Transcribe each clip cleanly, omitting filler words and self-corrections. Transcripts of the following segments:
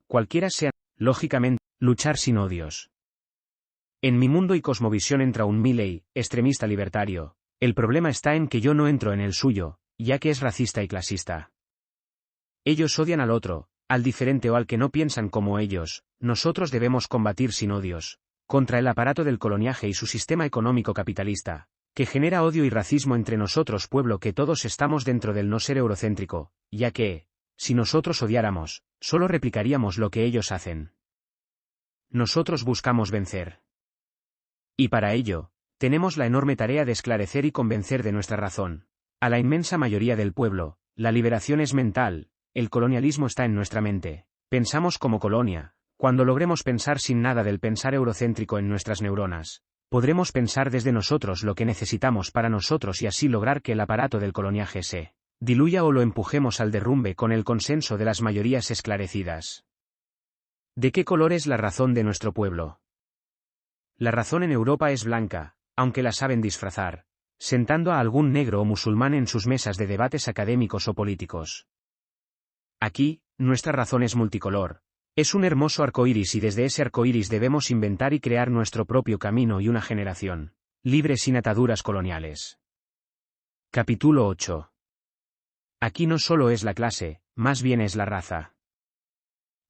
cualquiera sean, lógicamente, luchar sin odios. En mi mundo y cosmovisión entra un Milley, extremista libertario. El problema está en que yo no entro en el suyo, ya que es racista y clasista. Ellos odian al otro, al diferente o al que no piensan como ellos. Nosotros debemos combatir sin odios, contra el aparato del coloniaje y su sistema económico capitalista, que genera odio y racismo entre nosotros, pueblo, que todos estamos dentro del no ser eurocéntrico, ya que, si nosotros odiáramos, solo replicaríamos lo que ellos hacen. Nosotros buscamos vencer. Y para ello, tenemos la enorme tarea de esclarecer y convencer de nuestra razón a la inmensa mayoría del pueblo. La liberación es mental, el colonialismo está en nuestra mente. Pensamos como colonia. Cuando logremos pensar sin nada del pensar eurocéntrico en nuestras neuronas, podremos pensar desde nosotros lo que necesitamos para nosotros y así lograr que el aparato del coloniaje se diluya o lo empujemos al derrumbe con el consenso de las mayorías esclarecidas. ¿De qué color es la razón de nuestro pueblo? La razón en Europa es blanca, aunque la saben disfrazar, sentando a algún negro o musulmán en sus mesas de debates académicos o políticos. Aquí, nuestra razón es multicolor. Es un hermoso arcoíris y desde ese arcoíris debemos inventar y crear nuestro propio camino y una generación libre sin ataduras coloniales. Capítulo 8. Aquí no solo es la clase, más bien es la raza.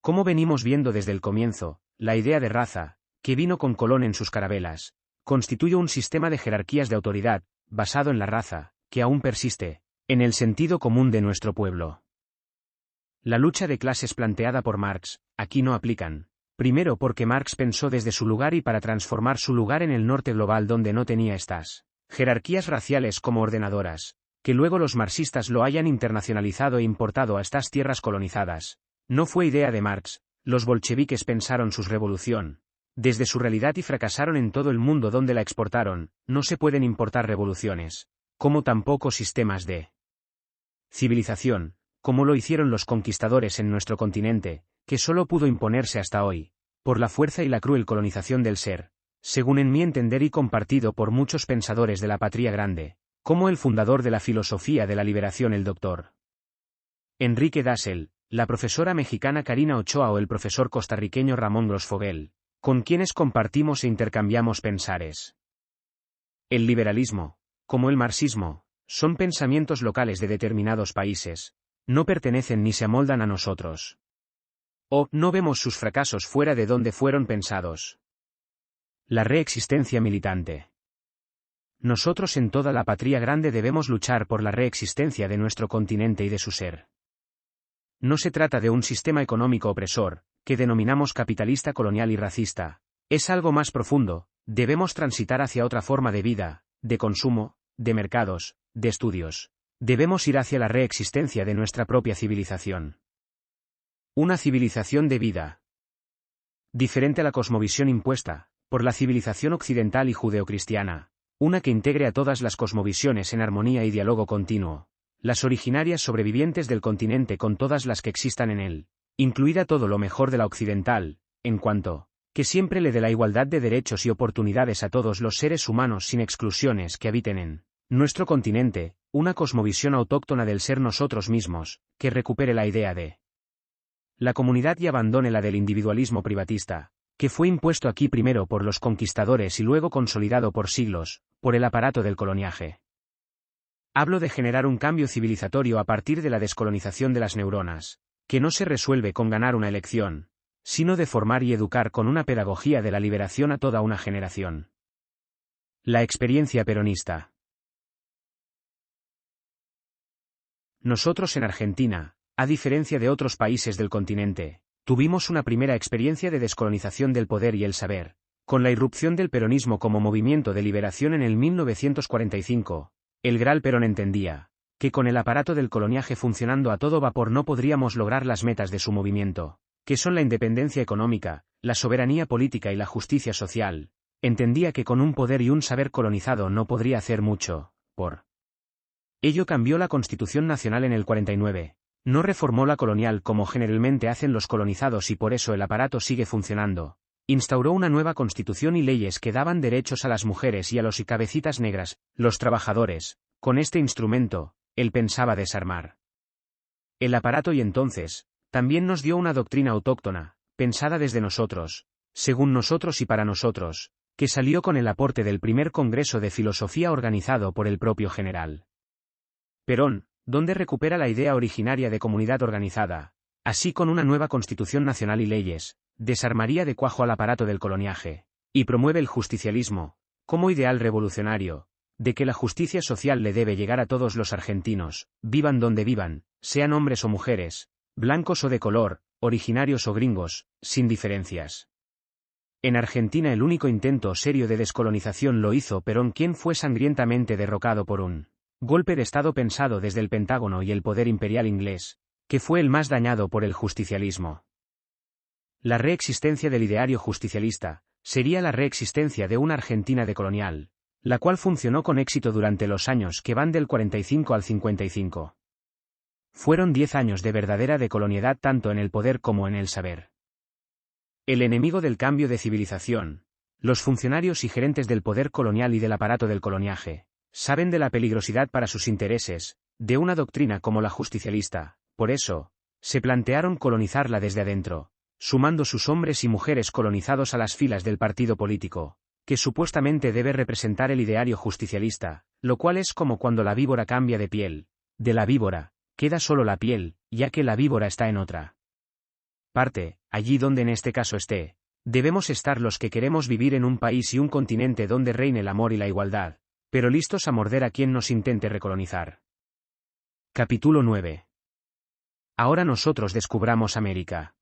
Como venimos viendo desde el comienzo, la idea de raza, que vino con Colón en sus carabelas, constituye un sistema de jerarquías de autoridad, basado en la raza, que aún persiste, en el sentido común de nuestro pueblo. La lucha de clases planteada por Marx, aquí no aplican. Primero porque Marx pensó desde su lugar y para transformar su lugar en el norte global donde no tenía estas jerarquías raciales como ordenadoras, que luego los marxistas lo hayan internacionalizado e importado a estas tierras colonizadas. No fue idea de Marx, los bolcheviques pensaron su revolución desde su realidad y fracasaron en todo el mundo donde la exportaron. No se pueden importar revoluciones, como tampoco sistemas de civilización, como lo hicieron los conquistadores en nuestro continente, que solo pudo imponerse hasta hoy, por la fuerza y la cruel colonización del ser, según en mi entender y compartido por muchos pensadores de la patria grande, como el fundador de la filosofía de la liberación el Dr. Enrique Dassel, la profesora mexicana Karina Ochoa o el profesor costarriqueño Ramón Grosfoguel, con quienes compartimos e intercambiamos pensares. El liberalismo, como el marxismo, son pensamientos locales de determinados países, no pertenecen ni se amoldan a nosotros. O no vemos sus fracasos fuera de donde fueron pensados. La reexistencia militante. Nosotros en toda la patria grande debemos luchar por la reexistencia de nuestro continente y de su ser. No se trata de un sistema económico opresor, que denominamos capitalista, colonial y racista. Es algo más profundo. Debemos transitar hacia otra forma de vida, de consumo, de mercados, de estudios. Debemos ir hacia la reexistencia de nuestra propia civilización. Una civilización de vida. Diferente a la cosmovisión impuesta por la civilización occidental y judeocristiana. Una que integre a todas las cosmovisiones en armonía y diálogo continuo. Las originarias sobrevivientes del continente con todas las que existan en él, incluida todo lo mejor de la occidental, en cuanto que siempre le dé la igualdad de derechos y oportunidades a todos los seres humanos sin exclusiones que habiten en nuestro continente, una cosmovisión autóctona del ser nosotros mismos, que recupere la idea de la comunidad y abandone la del individualismo privatista, que fue impuesto aquí primero por los conquistadores y luego consolidado por siglos, por el aparato del coloniaje. Hablo de generar un cambio civilizatorio a partir de la descolonización de las neuronas, que no se resuelve con ganar una elección, sino de formar y educar con una pedagogía de la liberación a toda una generación. La experiencia peronista. Nosotros en Argentina, a diferencia de otros países del continente, tuvimos una primera experiencia de descolonización del poder y el saber, con la irrupción del peronismo como movimiento de liberación en el 1945. El Gral Perón entendía que con el aparato del coloniaje funcionando a todo vapor no podríamos lograr las metas de su movimiento, que son la independencia económica, la soberanía política y la justicia social. Entendía que con un poder y un saber colonizado no podría hacer mucho, por ello cambió la Constitución Nacional en el 49, no reformó la colonial como generalmente hacen los colonizados y por eso el aparato sigue funcionando. Instauró una nueva constitución y leyes que daban derechos a las mujeres y a los y cabecitas negras, los trabajadores. Con este instrumento, él pensaba desarmar el aparato y entonces, también nos dio una doctrina autóctona, pensada desde nosotros, según nosotros y para nosotros, que salió con el aporte del primer Congreso de Filosofía organizado por el propio general Perón, donde recupera la idea originaria de comunidad organizada, así con una nueva Constitución Nacional y leyes, desarmaría de cuajo al aparato del coloniaje, y promueve el justicialismo, como ideal revolucionario, de que la justicia social le debe llegar a todos los argentinos, vivan donde vivan, sean hombres o mujeres, blancos o de color, originarios o gringos, sin diferencias. En Argentina el único intento serio de descolonización lo hizo Perón, quien fue sangrientamente derrocado por un golpe de Estado pensado desde el Pentágono y el poder imperial inglés, que fue el más dañado por el justicialismo. La reexistencia del ideario justicialista sería la reexistencia de una Argentina decolonial, la cual funcionó con éxito durante los años que van del 45 al 55. Fueron 10 años de verdadera decoloniedad tanto en el poder como en el saber. El enemigo del cambio de civilización, los funcionarios y gerentes del poder colonial y del aparato del coloniaje, saben de la peligrosidad para sus intereses, de una doctrina como la justicialista, por eso, se plantearon colonizarla desde adentro, sumando sus hombres y mujeres colonizados a las filas del partido político, que supuestamente debe representar el ideario justicialista, lo cual es como cuando la víbora cambia de piel, de la víbora, queda solo la piel, ya que la víbora está en otra parte, allí donde en este caso esté, debemos estar los que queremos vivir en un país y un continente donde reine el amor y la igualdad, pero listos a morder a quien nos intente recolonizar. Capítulo 9. Ahora nosotros descubramos América.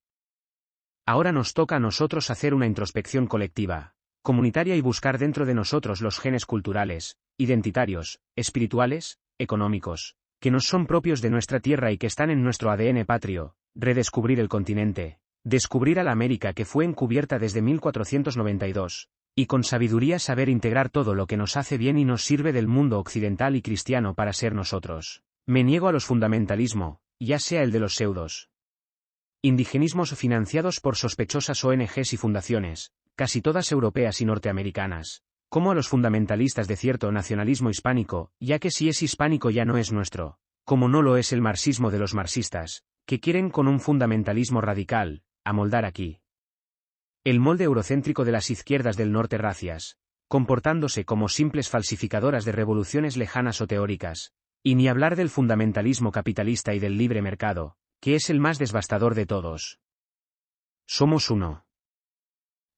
Ahora nos toca a nosotros hacer una introspección colectiva, comunitaria y buscar dentro de nosotros los genes culturales, identitarios, espirituales, económicos, que nos son propios de nuestra tierra y que están en nuestro ADN patrio, redescubrir el continente, descubrir a la América que fue encubierta desde 1492, y con sabiduría saber integrar todo lo que nos hace bien y nos sirve del mundo occidental y cristiano para ser nosotros. Me niego a los fundamentalismo, ya sea el de los pseudos indigenismos financiados por sospechosas ONGs y fundaciones, casi todas europeas y norteamericanas, como a los fundamentalistas de cierto nacionalismo hispánico, ya que si es hispánico ya no es nuestro, como no lo es el marxismo de los marxistas, que quieren con un fundamentalismo radical, amoldar aquí el molde eurocéntrico de las izquierdas del norte racias, comportándose como simples falsificadoras de revoluciones lejanas o teóricas, y ni hablar del fundamentalismo capitalista y del libre mercado, que es el más devastador de todos. Somos uno.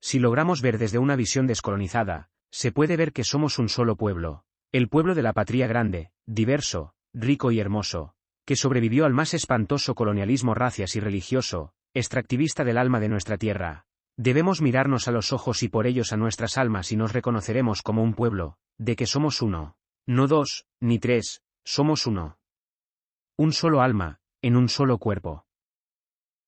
Si logramos ver desde una visión descolonizada, se puede ver que somos un solo pueblo, el pueblo de la patria grande, diverso, rico y hermoso, que sobrevivió al más espantoso colonialismo racias y religioso, extractivista del alma de nuestra tierra. Debemos mirarnos a los ojos y por ellos a nuestras almas y nos reconoceremos como un pueblo, de que somos uno. No dos, ni tres, somos uno. Un solo alma, en un solo cuerpo.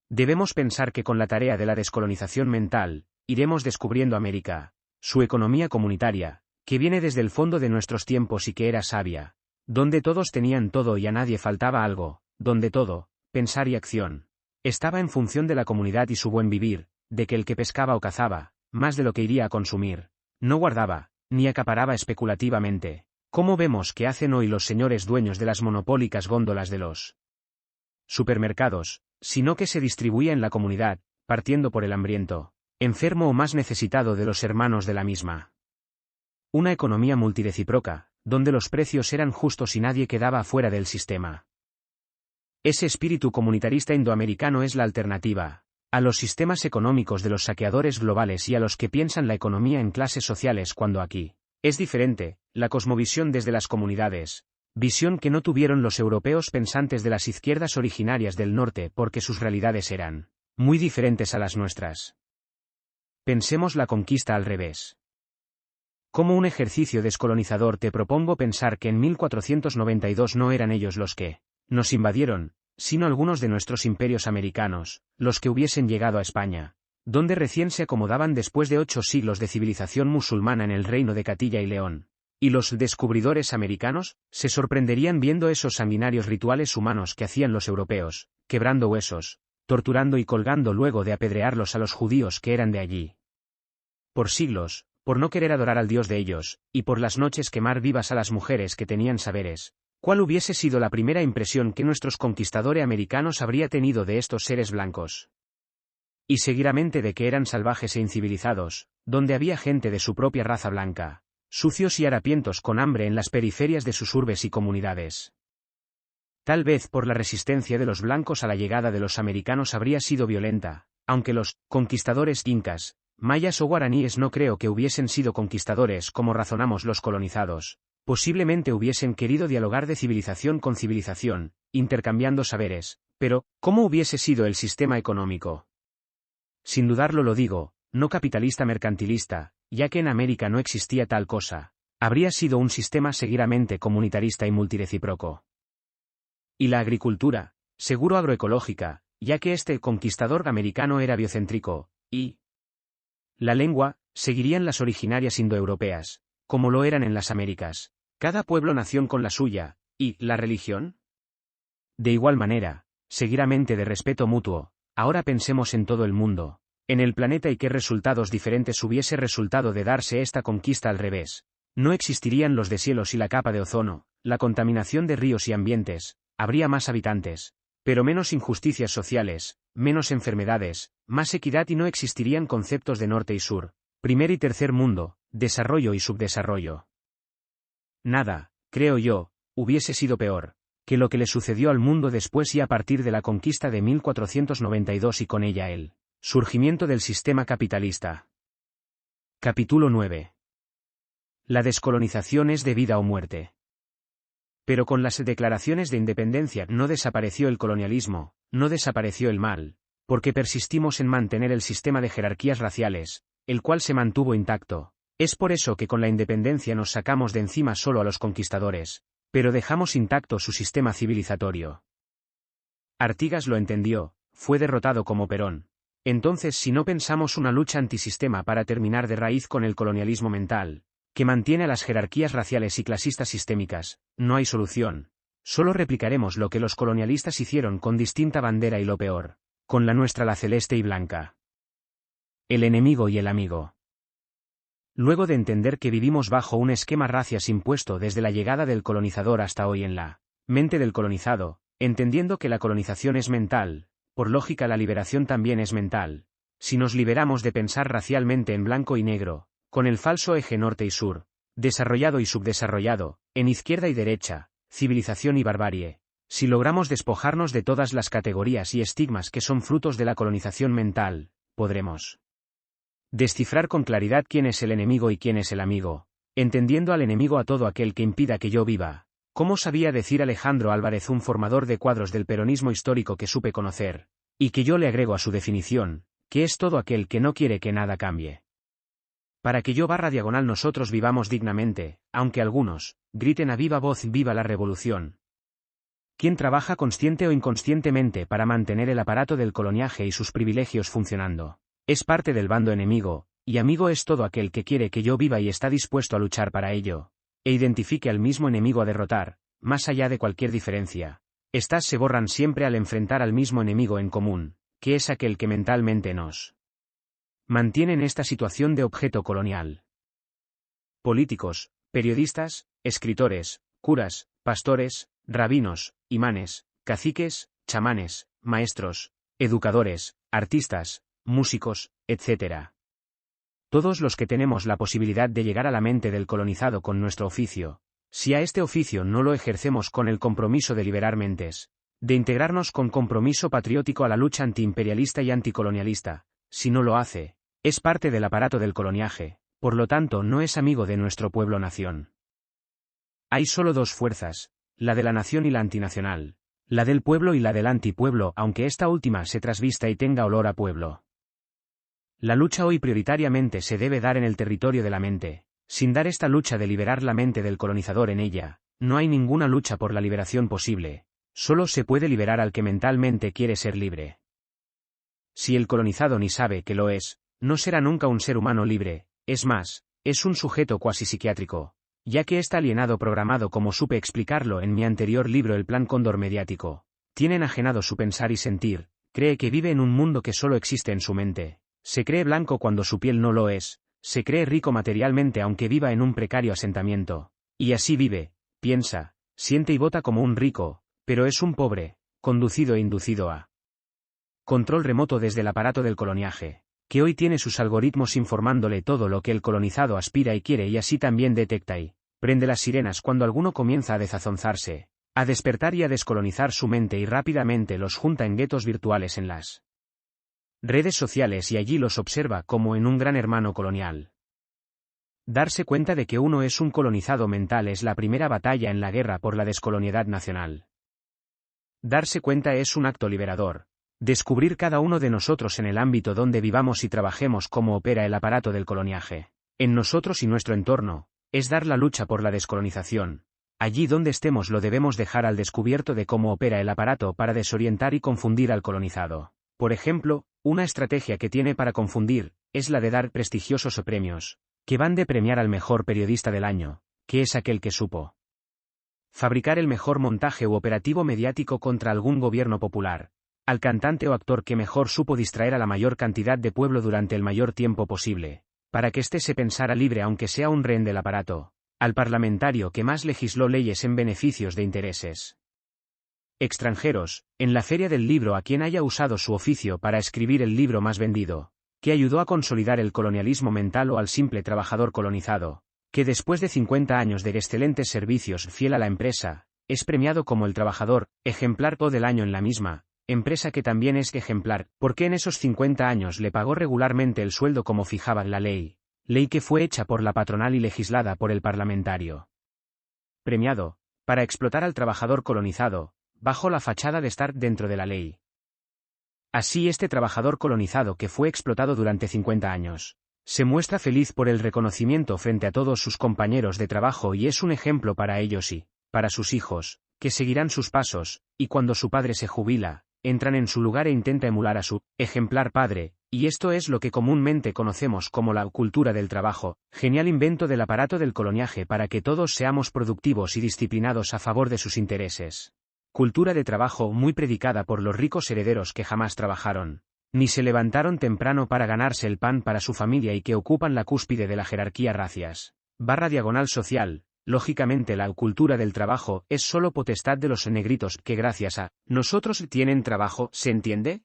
Debemos pensar que con la tarea de la descolonización mental, iremos descubriendo América, su economía comunitaria, que viene desde el fondo de nuestros tiempos y que era sabia, donde todos tenían todo y a nadie faltaba algo, donde todo, pensar y acción, estaba en función de la comunidad y su buen vivir, de que el que pescaba o cazaba, más de lo que iría a consumir, no guardaba, ni acaparaba especulativamente, como vemos que hacen hoy los señores dueños de las monopólicas góndolas de los supermercados, sino que se distribuía en la comunidad, partiendo por el hambriento, enfermo o más necesitado de los hermanos de la misma. Una economía multirrecíproca, donde los precios eran justos y nadie quedaba afuera del sistema. Ese espíritu comunitarista indoamericano es la alternativa a los sistemas económicos de los saqueadores globales y a los que piensan la economía en clases sociales cuando aquí es diferente, la cosmovisión desde las comunidades, visión que no tuvieron los europeos pensantes de las izquierdas originarias del norte porque sus realidades eran muy diferentes a las nuestras. Pensemos la conquista al revés. Como un ejercicio descolonizador te propongo pensar que en 1492 no eran ellos los que nos invadieron, sino algunos de nuestros imperios americanos, los que hubiesen llegado a España, donde recién se acomodaban después de 8 siglos de civilización musulmana en el reino de Castilla y León. Y los descubridores americanos se sorprenderían viendo esos sanguinarios rituales humanos que hacían los europeos, quebrando huesos, torturando y colgando luego de apedrearlos a los judíos que eran de allí. Por siglos, por no querer adorar al Dios de ellos, y por las noches quemar vivas a las mujeres que tenían saberes, ¿Cuál hubiese sido la primera impresión que nuestros conquistadores americanos habría tenido de estos seres blancos? Y seguramente de que eran salvajes e incivilizados, donde había gente de su propia raza blanca, sucios y harapientos con hambre en las periferias de sus urbes y comunidades. Tal vez por la resistencia de los blancos a la llegada de los americanos habría sido violenta, aunque los conquistadores incas, mayas o guaraníes no creo que hubiesen sido conquistadores como razonamos los colonizados. Posiblemente hubiesen querido dialogar de civilización con civilización, intercambiando saberes, pero, ¿cómo hubiese sido el sistema económico? Sin dudarlo lo digo, no capitalista mercantilista, ya que en América no existía tal cosa. Habría sido un sistema seguramente comunitarista y multirecíproco. Y la agricultura, seguro agroecológica, ya que este conquistador americano era biocéntrico, y la lengua, seguirían las originarias indoeuropeas, como lo eran en las Américas. Cada pueblo-nación con la suya, ¿y la religión? De igual manera, seguramente de respeto mutuo, ahora pensemos en todo el mundo, en el planeta y qué resultados diferentes hubiese resultado de darse esta conquista al revés. No existirían los deshielos y la capa de ozono, la contaminación de ríos y ambientes, habría más habitantes, pero menos injusticias sociales, menos enfermedades, más equidad y no existirían conceptos de norte y sur, primer y tercer mundo, desarrollo y subdesarrollo. Nada, creo yo, hubiese sido peor que lo que le sucedió al mundo después y a partir de la conquista de 1492 y con ella el surgimiento del sistema capitalista. Capítulo 9. La descolonización es de vida o muerte. Pero con las declaraciones de independencia no desapareció el colonialismo, no desapareció el mal, porque persistimos en mantener el sistema de jerarquías raciales, el cual se mantuvo intacto. Es por eso que con la independencia nos sacamos de encima solo a los conquistadores, pero dejamos intacto su sistema civilizatorio. Artigas lo entendió, fue derrotado como Perón. Entonces si no pensamos una lucha antisistema para terminar de raíz con el colonialismo mental, que mantiene a las jerarquías raciales y clasistas sistémicas, no hay solución. Solo replicaremos lo que los colonialistas hicieron con distinta bandera y lo peor, con la nuestra la celeste y blanca. El enemigo y el amigo. Luego de entender que vivimos bajo un esquema racias impuesto desde la llegada del colonizador hasta hoy en la mente del colonizado, entendiendo que la colonización es mental, por lógica la liberación también es mental, si nos liberamos de pensar racialmente en blanco y negro, con el falso eje norte y sur, desarrollado y subdesarrollado, en izquierda y derecha, civilización y barbarie, si logramos despojarnos de todas las categorías y estigmas que son frutos de la colonización mental, podremos descifrar con claridad quién es el enemigo y quién es el amigo, entendiendo al enemigo a todo aquel que impida que yo viva, como sabía decir Alejandro Álvarez, un formador de cuadros del peronismo histórico que supe conocer, y que yo le agrego a su definición, que es todo aquel que no quiere que nada cambie. Para que yo /diagonal nosotros vivamos dignamente, aunque algunos griten a viva voz viva la revolución. ¿Quién trabaja consciente o inconscientemente para mantener el aparato del coloniaje y sus privilegios funcionando? Es parte del bando enemigo, y amigo es todo aquel que quiere que yo viva y está dispuesto a luchar para ello, e identifique al mismo enemigo a derrotar, más allá de cualquier diferencia. Estas se borran siempre al enfrentar al mismo enemigo en común, que es aquel que mentalmente nos mantiene en esta situación de objeto colonial. Políticos, periodistas, escritores, curas, pastores, rabinos, imanes, caciques, chamanes, maestros, educadores, artistas, músicos, etc. Todos los que tenemos la posibilidad de llegar a la mente del colonizado con nuestro oficio, si a este oficio no lo ejercemos con el compromiso de liberar mentes, de integrarnos con compromiso patriótico a la lucha antiimperialista y anticolonialista, si no lo hace, es parte del aparato del coloniaje, por lo tanto no es amigo de nuestro pueblo-nación. Hay solo dos fuerzas, la de la nación y la antinacional, la del pueblo y la del antipueblo, aunque esta última se trasvista y tenga olor a pueblo. La lucha hoy prioritariamente se debe dar en el territorio de la mente. Sin dar esta lucha de liberar la mente del colonizador en ella, no hay ninguna lucha por la liberación posible, solo se puede liberar al que mentalmente quiere ser libre. Si el colonizado ni sabe que lo es, no será nunca un ser humano libre, es más, es un sujeto cuasi psiquiátrico, ya que está alienado programado como supe explicarlo en mi anterior libro El Plan Cóndor Mediático, tiene enajenado su pensar y sentir, cree que vive en un mundo que solo existe en su mente. Se cree blanco cuando su piel no lo es, se cree rico materialmente aunque viva en un precario asentamiento, y así vive, piensa, Siente y vota como un rico, pero es un pobre, conducido e inducido a control remoto desde el aparato del coloniaje, que hoy tiene sus algoritmos informándole todo lo que el colonizado aspira y quiere, y así también detecta y prende las sirenas cuando alguno comienza a desazonzarse, a despertar y a descolonizar su mente, y rápidamente los junta en guetos virtuales en las redes sociales y allí los observa como en un gran hermano colonial. Darse cuenta de que uno es un colonizado mental es la primera batalla en la guerra por la descolonialidad nacional. Darse cuenta es un acto liberador. Descubrir cada uno de nosotros en el ámbito donde vivamos y trabajemos cómo opera el aparato del coloniaje, en nosotros y nuestro entorno, es dar la lucha por la descolonización. Allí donde estemos lo debemos dejar al descubierto de cómo opera el aparato para desorientar y confundir al colonizado. Por ejemplo, una estrategia que tiene para confundir, es la de dar prestigiosos premios, que van de premiar al mejor periodista del año, que es aquel que supo fabricar el mejor montaje u operativo mediático contra algún gobierno popular, al cantante o actor que mejor supo distraer a la mayor cantidad de pueblo durante el mayor tiempo posible, para que éste se pensara libre aunque sea un rehén del aparato, al parlamentario que más legisló leyes en beneficios de intereses extranjeros, en la Feria del Libro, a quien haya usado su oficio para escribir el libro más vendido, que ayudó a consolidar el colonialismo mental, o al simple trabajador colonizado, que después de 50 años de excelentes servicios fiel a la empresa, es premiado como el trabajador ejemplar todo el año en la misma empresa, que también es ejemplar, porque en esos 50 años le pagó regularmente el sueldo como fijaba la ley que fue hecha por la patronal y legislada por el parlamentario premiado, para explotar al trabajador colonizado, bajo la fachada de estar dentro de la ley. Así este trabajador colonizado que fue explotado durante 50 años, se muestra feliz por el reconocimiento frente a todos sus compañeros de trabajo y es un ejemplo para ellos y, para sus hijos, que seguirán sus pasos, y cuando su padre se jubila, entran en su lugar e intenta emular a su ejemplar padre, y esto es lo que comúnmente conocemos como la cultura del trabajo, genial invento del aparato del coloniaje para que todos seamos productivos y disciplinados a favor de sus intereses. Cultura de trabajo muy predicada por los ricos herederos que jamás trabajaron, ni se levantaron temprano para ganarse el pan para su familia y que ocupan la cúspide de la jerarquía racias. /social, lógicamente la cultura del trabajo es solo potestad de los negritos que gracias a nosotros tienen trabajo, ¿se entiende?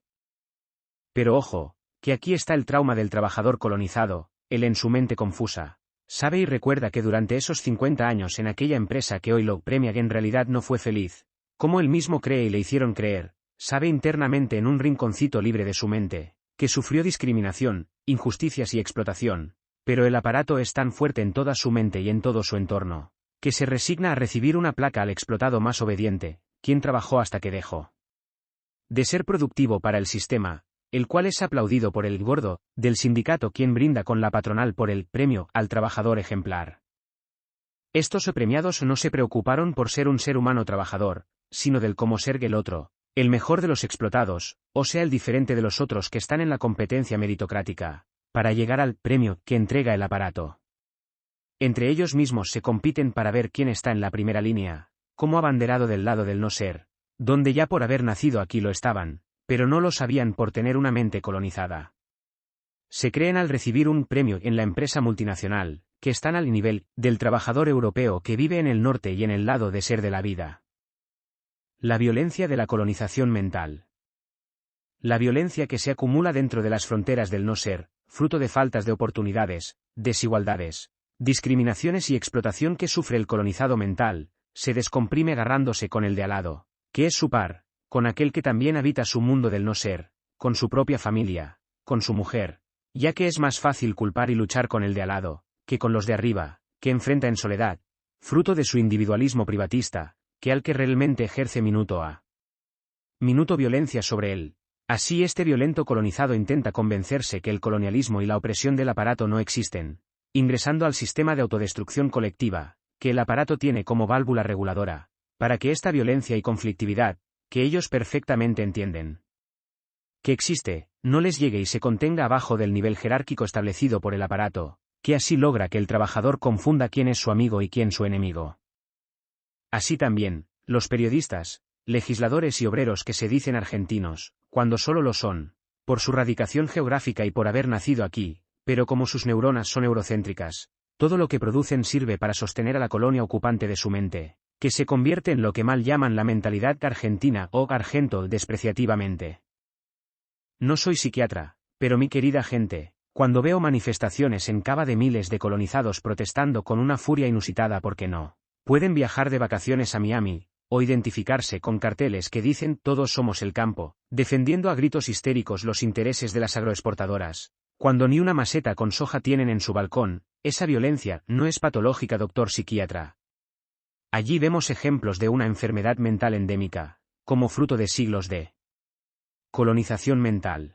Pero ojo, que aquí está el trauma del trabajador colonizado, él en su mente confusa. Sabe y recuerda que durante esos 50 años en aquella empresa que hoy lo premia en realidad no fue feliz. Como él mismo cree y le hicieron creer, sabe internamente en un rinconcito libre de su mente, que sufrió discriminación, injusticias y explotación, pero el aparato es tan fuerte en toda su mente y en todo su entorno, que se resigna a recibir una placa al explotado más obediente, quien trabajó hasta que dejó de ser productivo para el sistema, el cual es aplaudido por el gordo del sindicato, quien brinda con la patronal por el premio al trabajador ejemplar. Estos premiados no se preocuparon por ser un ser humano trabajador, sino del cómo ser el otro, el mejor de los explotados, o sea el diferente de los otros que están en la competencia meritocrática, para llegar al premio que entrega el aparato. Entre ellos mismos se compiten para ver quién está en la primera línea, como abanderado del lado del no ser, donde ya por haber nacido aquí lo estaban, pero no lo sabían por tener una mente colonizada. Se creen al recibir un premio en la empresa multinacional, que están al nivel del trabajador europeo que vive en el norte y en el lado de ser de la vida. La violencia de la colonización mental. La violencia que se acumula dentro de las fronteras del no ser, fruto de faltas de oportunidades, desigualdades, discriminaciones y explotación que sufre el colonizado mental, se descomprime agarrándose con el de al lado, que es su par, con aquel que también habita su mundo del no ser, con su propia familia, con su mujer, ya que es más fácil culpar y luchar con el de al lado, que con los de arriba, que enfrenta en soledad, fruto de su individualismo privatista, que al que realmente ejerce minuto a minuto violencia sobre él. Así este violento colonizado intenta convencerse que el colonialismo y la opresión del aparato no existen, ingresando al sistema de autodestrucción colectiva, que el aparato tiene como válvula reguladora, para que esta violencia y conflictividad, que ellos perfectamente entienden que existe, no les llegue y se contenga abajo del nivel jerárquico establecido por el aparato, que así logra que el trabajador confunda quién es su amigo y quién su enemigo. Así también, los periodistas, legisladores y obreros que se dicen argentinos, cuando solo lo son, por su radicación geográfica y por haber nacido aquí, pero como sus neuronas son eurocéntricas, todo lo que producen sirve para sostener a la colonia ocupante de su mente, que se convierte en lo que mal llaman la mentalidad argentina o argento despreciativamente. No soy psiquiatra, pero mi querida gente, cuando veo manifestaciones en Cava de miles de colonizados protestando con una furia inusitada porque no pueden viajar de vacaciones a Miami, o identificarse con carteles que dicen todos somos el campo, defendiendo a gritos histéricos los intereses de las agroexportadoras, cuando ni una maceta con soja tienen en su balcón, esa violencia no es patológica, doctor psiquiatra. Allí vemos ejemplos de una enfermedad mental endémica, como fruto de siglos de colonización mental.